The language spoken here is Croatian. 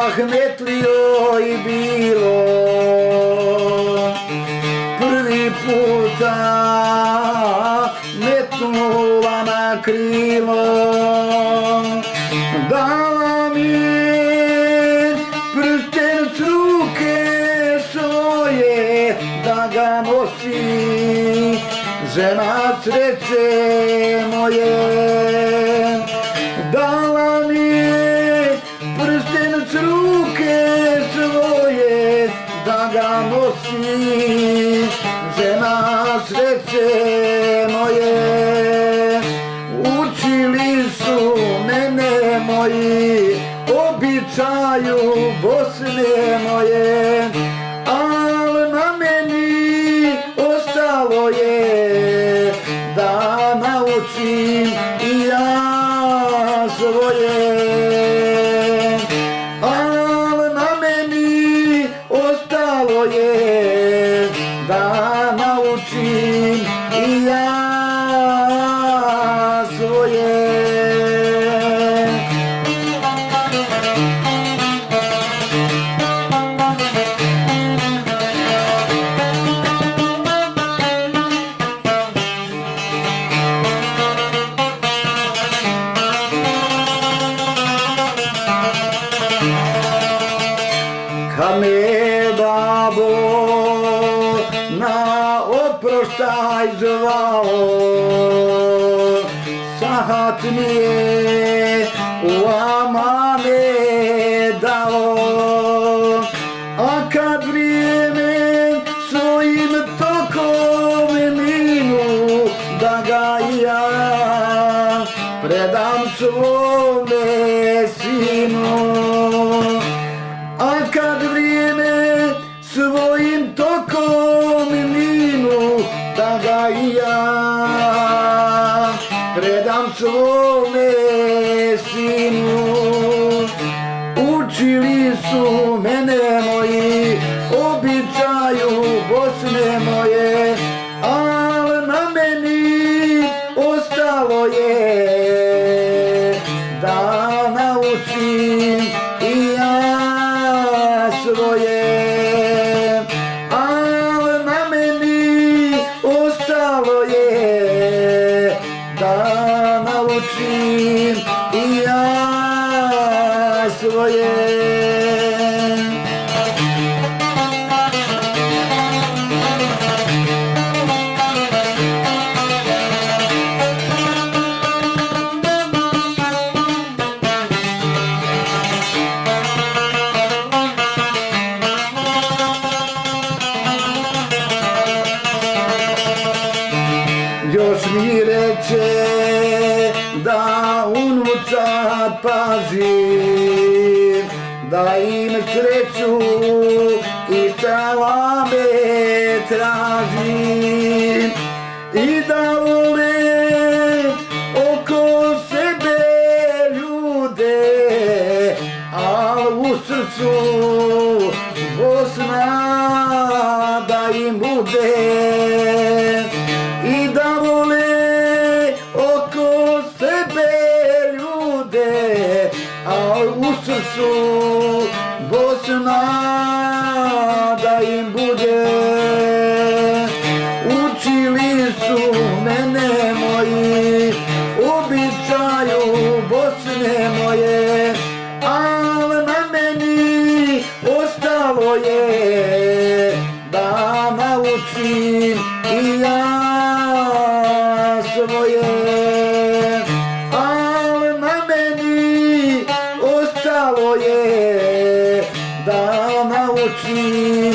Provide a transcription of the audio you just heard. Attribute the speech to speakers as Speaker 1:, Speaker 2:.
Speaker 1: rahmetlijoj bilo prvi puta metnula na krilo. Dala mi prsten s ruke svoje da ga nosi žena sreće moje. Dala mi prsten s ruke svoje da ga nosi žena sreće moje. Učili su mene moji običaju Bosne moje, al na meni ostalo je da naučim i ja svoje. Al na meni ostalo je da naučim i ja svoje. Kad me babo na oproštaj zvao, sahat mi je u amane dao, a kad vrijeme svojim tokom minu da ga ja predam svome sinu. A kad vrijeme svojim tokom minu da ga ja predam svome sinu. Učili su mene moji običaju Bosne moje, al na meni ostalo je da naučim i ja svoje. Al na meni ostalo je da naučim i ja svoje. Još mi reče da unučad pazim, da im sreću i salame tražim i da vole oko sebe ljude, al u srcu Bosna da im bude. I da vole oko sebe ljude, a u srcu Bosna da im bude. Učili su mene moji običaju Bosne moje, al na meni ostalo je da naučim i ja svoje. Al na meni ostalo je da naučim